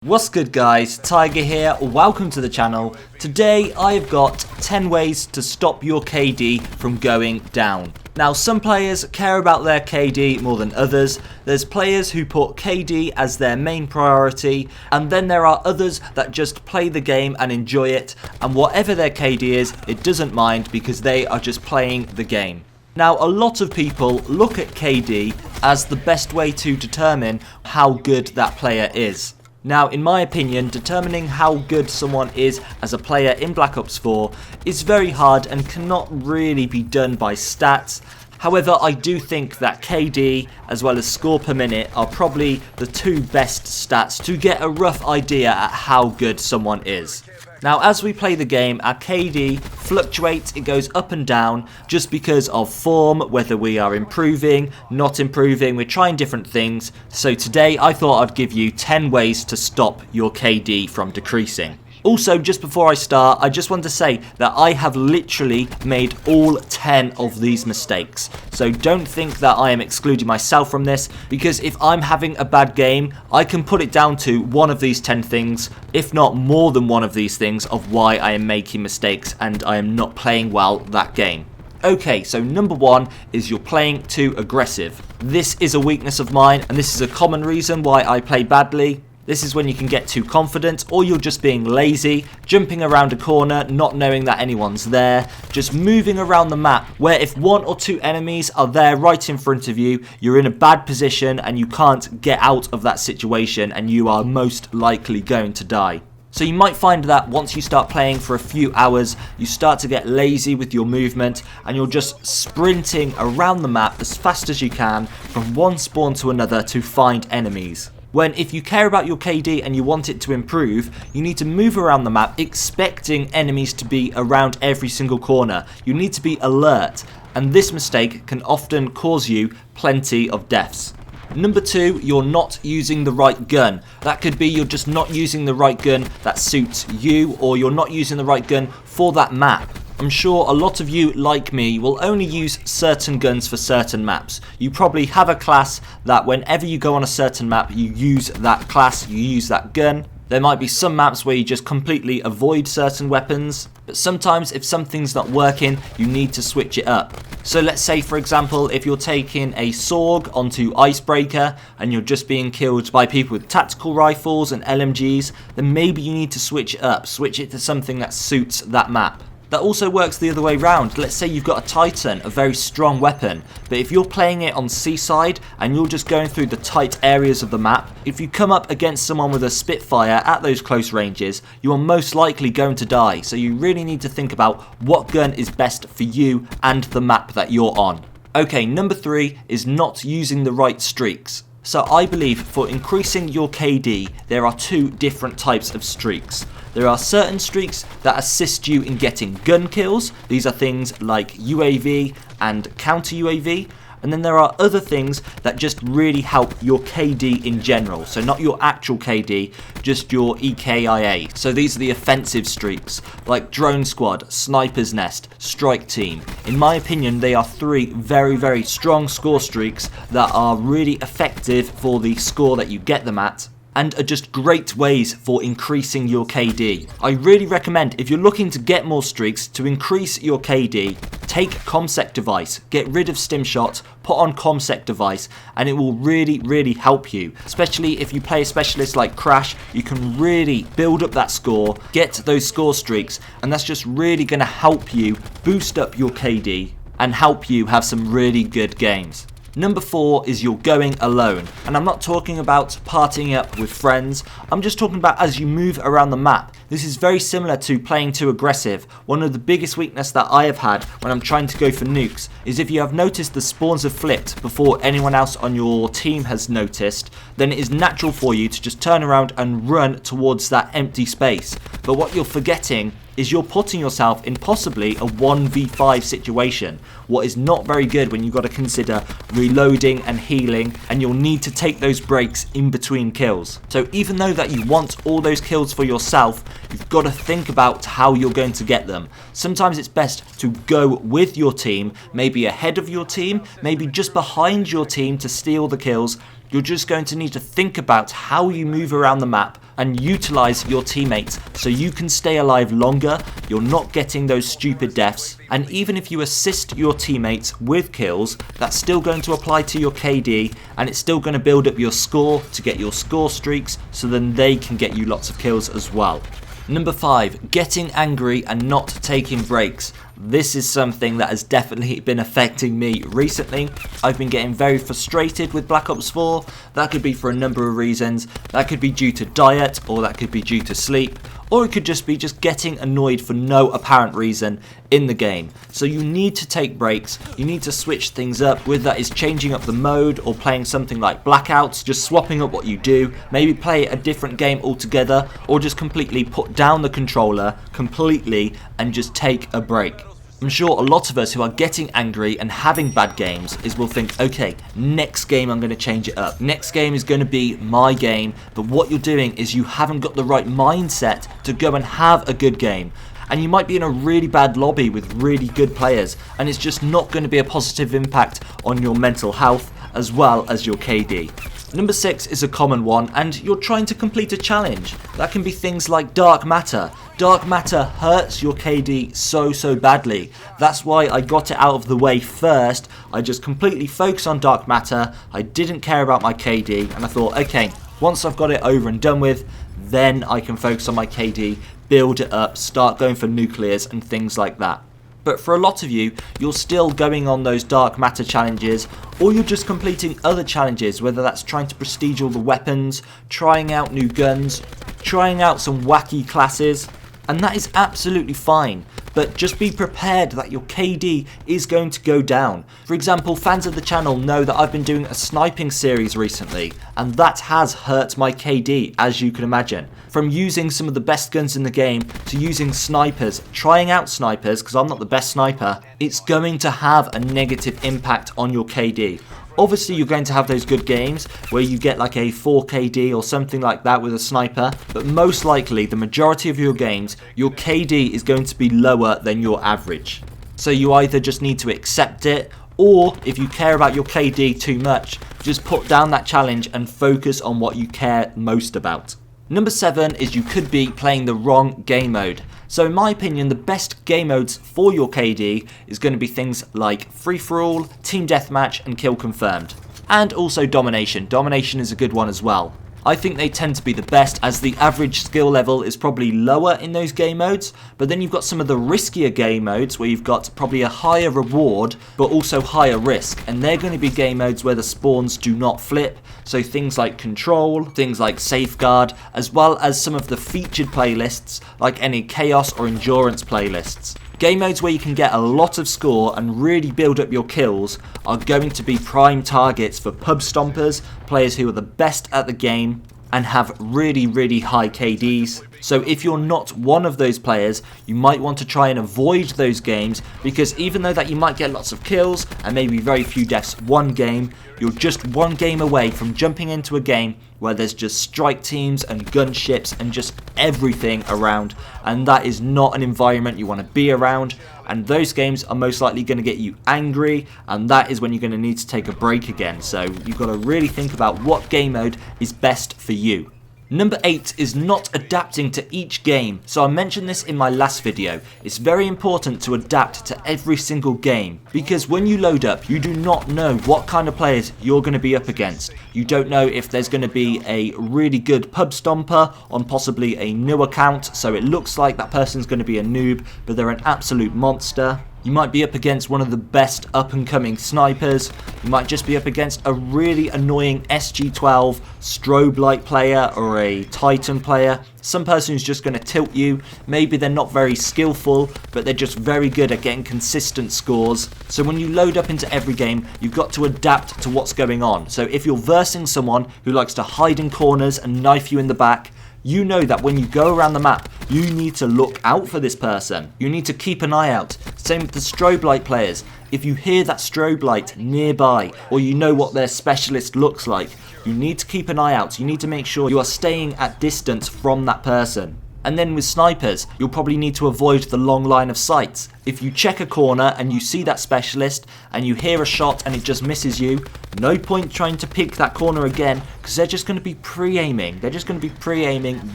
What's good guys, TygeR here, welcome to the channel. Today I've got 10 ways to stop your KD from going down. Now some players care about their KD more than others. There's players who put KD as their main priority, and then there are others that just play the game and enjoy it, and whatever their KD is, it doesn't mind because they are just playing the game. Now a lot of people look at KD as the best way to determine how good that player is. Now, in my opinion, determining how good someone is as a player in Black Ops 4 is very hard and cannot really be done by stats. However, I do think that KD as well as score per minute are probably the two best stats to get a rough idea at how good someone is. Now, as we play the game, our KD fluctuates, it goes up and down just because of form, whether we are improving, not improving, we're trying different things. So today I thought I'd give you 10 ways to stop your KD from decreasing. Also, just before I start, I just want to say that I have literally made all 10 of these mistakes. So don't think that I am excluding myself from this, because if I'm having a bad game, I can put it down to one of these 10 things, if not more than one of these things, of why I am making mistakes and I am not playing well that game. Okay, so number one is you're playing too aggressive. This is a weakness of mine, and this is a common reason why I play badly. This is when you can get too confident, or you're just being lazy, jumping around a corner, not knowing that anyone's there, just moving around the map, where if one or two enemies are there right in front of you, you're in a bad position and you can't get out of that situation and you are most likely going to die. So you might find that once you start playing for a few hours, you start to get lazy with your movement and you're just sprinting around the map as fast as you can from one spawn to another to find enemies. When if you care about your KD and you want it to improve, you need to move around the map expecting enemies to be around every single corner. You need to be alert, and this mistake can often cause you plenty of deaths. Number two, you're not using the right gun. That could be you're just not using the right gun that suits you, or you're not using the right gun for that map. I'm sure a lot of you, like me, will only use certain guns for certain maps. You probably have a class that whenever you go on a certain map, you use that class, you use that gun. There might be some maps where you just completely avoid certain weapons, but sometimes if something's not working, you need to switch it up. So let's say, for example, if you're taking a Sorg onto Icebreaker and you're just being killed by people with tactical rifles and LMGs, then maybe you need to switch it up, switch it to something that suits that map. That also works the other way round. Let's say you've got a Titan, a very strong weapon, but if you're playing it on Seaside and you're just going through the tight areas of the map, if you come up against someone with a Spitfire at those close ranges, you are most likely going to die. So you really need to think about what gun is best for you and the map that you're on. Okay, number three is not using the right streaks. So I believe for increasing your KD, there are two different types of streaks. There are certain streaks that assist you in getting gun kills. These are things like UAV and counter UAV. And then there are other things that just really help your KD in general. So not your actual KD, just your EKIA. So these are the offensive streaks, like Drone Squad, Sniper's Nest, Strike Team. In my opinion, they are three very, very strong score streaks that are really effective for the score that you get them at, and are just great ways for increasing your KD. I really recommend, if you're looking to get more streaks, to increase your KD, take ComSec device, get rid of StimShot, put on ComSec device, and it will really, really help you. Especially if you play a specialist like Crash, you can really build up that score, get those score streaks, and that's just really going to help you boost up your KD and help you have some really good games. Number four is you're going alone, and I'm not talking about partying up with friends, I'm just talking about as you move around the map. This is very similar to playing too aggressive. One of the biggest weaknesses that I have had when I'm trying to go for nukes is if you have noticed the spawns have flipped before anyone else on your team has noticed, then it is natural for you to just turn around and run towards that empty space. But what you're forgetting is you're putting yourself in possibly a 1v5 situation, what is not very good when you've got to consider reloading and healing, and you'll need to take those breaks in between kills. So even though that you want all those kills for yourself, you've got to think about how you're going to get them. Sometimes it's best to go with your team, maybe ahead of your team, maybe just behind your team to steal the kills, You're just going to need to think about how you move around the map and utilize your teammates so you can stay alive longer, you're not getting those stupid deaths, and even if you assist your teammates with kills, that's still going to apply to your KD, and it's still going to build up your score to get your score streaks, so then they can get you lots of kills as well. Number 5, getting angry and not taking breaks. This is something that has definitely been affecting me recently. I've been getting very frustrated with Black Ops 4. That could be for a number of reasons. That could be due to diet, or that could be due to sleep, or it could just be getting annoyed for no apparent reason in the game. So you need to take breaks, you need to switch things up, whether that is changing up the mode or playing something like Blackouts, just swapping up what you do, maybe play a different game altogether, or just completely put down the controller completely and just take a break. I'm sure a lot of us who are getting angry and having bad games will think, okay, next game I'm going to change it up. Next game is going to be my game, but what you're doing is you haven't got the right mindset to go and have a good game. And you might be in a really bad lobby with really good players, and it's just not going to be a positive impact on your mental health as well as your KD. Number 6 is a common one, and you're trying to complete a challenge. That can be things like Dark Matter. Dark Matter hurts your KD so badly. That's why I got it out of the way first. I just completely focused on Dark Matter. I didn't care about my KD, and I thought, okay, once I've got it over and done with, then I can focus on my KD, build it up, start going for nuclears and things like that. But for a lot of you, you're still going on those Dark Matter challenges, or you're just completing other challenges, whether that's trying to prestige all the weapons, trying out new guns, trying out some wacky classes, and that is absolutely fine. But just be prepared that your KD is going to go down. For example, fans of the channel know that I've been doing a sniping series recently, and that has hurt my KD, as you can imagine. From using some of the best guns in the game to using snipers, trying out snipers, because I'm not the best sniper, it's going to have a negative impact on your KD. Obviously you're going to have those good games where you get like a 4 KD or something like that with a sniper, but most likely the majority of your games, your KD is going to be lower than your average. So you either just need to accept it, or if you care about your KD too much, just put down that challenge and focus on what you care most about. Number 7 is you could be playing the wrong game mode. So in my opinion, the best game modes for your KD is going to be things like free-for-all, team deathmatch and kill confirmed. And also domination. Domination is a good one as well. I think they tend to be the best, as the average skill level is probably lower in those game modes, but then you've got some of the riskier game modes where you've got probably a higher reward but also higher risk, and they're going to be game modes where the spawns do not flip, so things like Control, things like Safeguard, as well as some of the featured playlists like any Chaos or Endurance playlists. Game modes where you can get a lot of score and really build up your kills are going to be prime targets for pub stompers, players who are the best at the game and have really high KDs. So if you're not one of those players, you might want to try and avoid those games, because even though that you might get lots of kills and maybe very few deaths one game, you're just one game away from jumping into a game where there's just strike teams and gunships and just everything around, and that is not an environment you want to be around, and those games are most likely going to get you angry, and that is when you're going to need to take a break again. So you've got to really think about what game mode is best for you. Number 8 is not adapting to each game. So I mentioned this in my last video. It's very important to adapt to every single game, because when you load up, you do not know what kind of players you're going to be up against. You don't know if there's going to be a really good pub stomper on possibly a new account, so it looks like that person's going to be a noob, but they're an absolute monster. You might be up against one of the best up-and-coming snipers. You might just be up against a really annoying SG-12 strobe light player or a Titan player. Some person who's just going to tilt you. Maybe they're not very skillful, but they're just very good at getting consistent scores. So when you load up into every game, you've got to adapt to what's going on. So if you're versing someone who likes to hide in corners and knife you in the back, you know that when you go around the map, you need to look out for this person. You need to keep an eye out. Same with the strobe light players. If you hear that strobe light nearby, or you know what their specialist looks like, you need to keep an eye out. You need to make sure you are staying at distance from that person. And then with snipers, you'll probably need to avoid the long line of sights. If you check a corner and you see that specialist and you hear a shot and it just misses you, no point trying to pick that corner again, because they're just going to be pre-aiming. They're just going to be pre-aiming,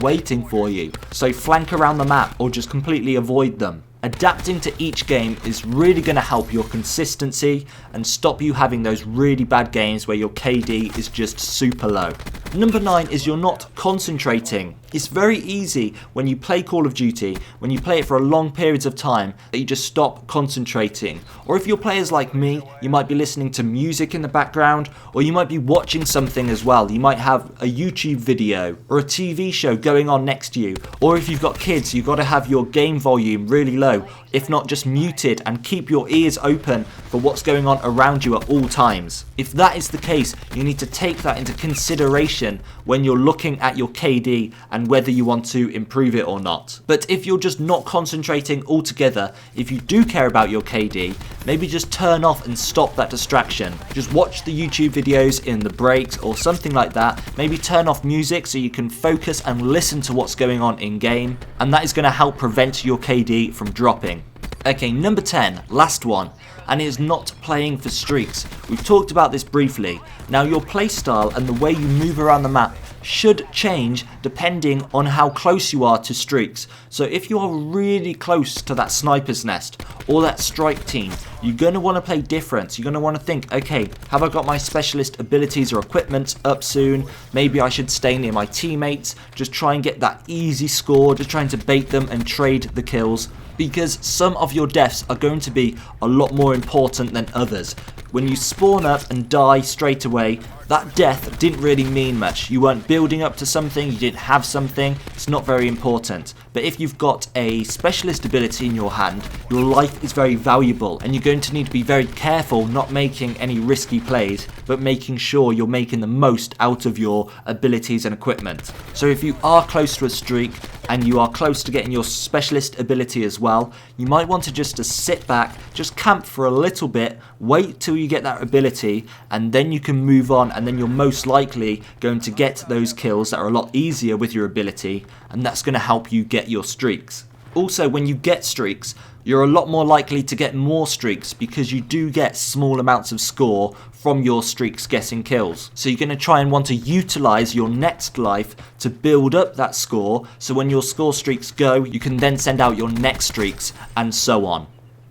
waiting for you. So flank around the map or just completely avoid them. Adapting to each game is really going to help your consistency and stop you having those really bad games where your KD is just super low. Number 9 is you're not concentrating. It's very easy when you play Call of Duty, when you play it for a long periods of time, that you just stop concentrating. Or if you're players like me, you might be listening to music in the background, or you might be watching something as well. You might have a YouTube video or a TV show going on next to you. Or if you've got kids, you've got to have your game volume really low, if not just muted, and keep your ears open for what's going on around you at all times. If that is the case, you need to take that into consideration when you're looking at your KD and whether you want to improve it or not. But if you're just not concentrating altogether, if you do care about your KD, maybe just turn off and stop that distraction. Just watch the YouTube videos in the breaks or something like that. Maybe turn off music so you can focus and listen to what's going on in game, and that is going to help prevent your KD from dropping. Okay, number 10, last one, and it is not playing for streaks. We've talked about this briefly. Now, your playstyle and the way you move around the map should change depending on how close you are to streaks. So if you are really close to that sniper's nest or that strike team, you're going to want to play different. You're going to want to think, okay, have I got my specialist abilities or equipment up soon? Maybe I should stay near my teammates, just try and get that easy score, just trying to bait them and trade the kills. Because some of your deaths are going to be a lot more important than others. When you spawn up and die straight away, that death didn't really mean much. You weren't building up to something, you didn't have something, it's not very important. But if you've got a specialist ability in your hand, your life is very valuable, and you're going to need to be very careful not making any risky plays, but making sure you're making the most out of your abilities and equipment. So if you are close to a streak, and you are close to getting your specialist ability as well, you might want to just sit back, just camp for a little bit, wait till you get that ability, and then you can move on, and then you're most likely going to get those kills that are a lot easier with your ability, and that's going to help you get your streaks. Also, when you get streaks, you're a lot more likely to get more streaks because you do get small amounts of score from your streaks getting kills. So you're going to try and want to utilize your next life to build up that score, so when your score streaks go, you can then send out your next streaks, and so on.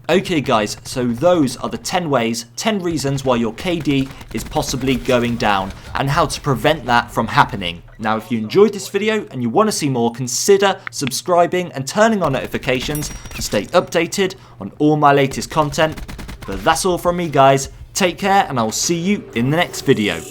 Okay guys, so those are the 10 ways, 10 reasons why your KD is possibly going down, and how to prevent that from happening. Now, if you enjoyed this video and you want to see more, consider subscribing and turning on notifications to stay updated on all my latest content. But that's all from me guys, take care, and I'll see you in the next video.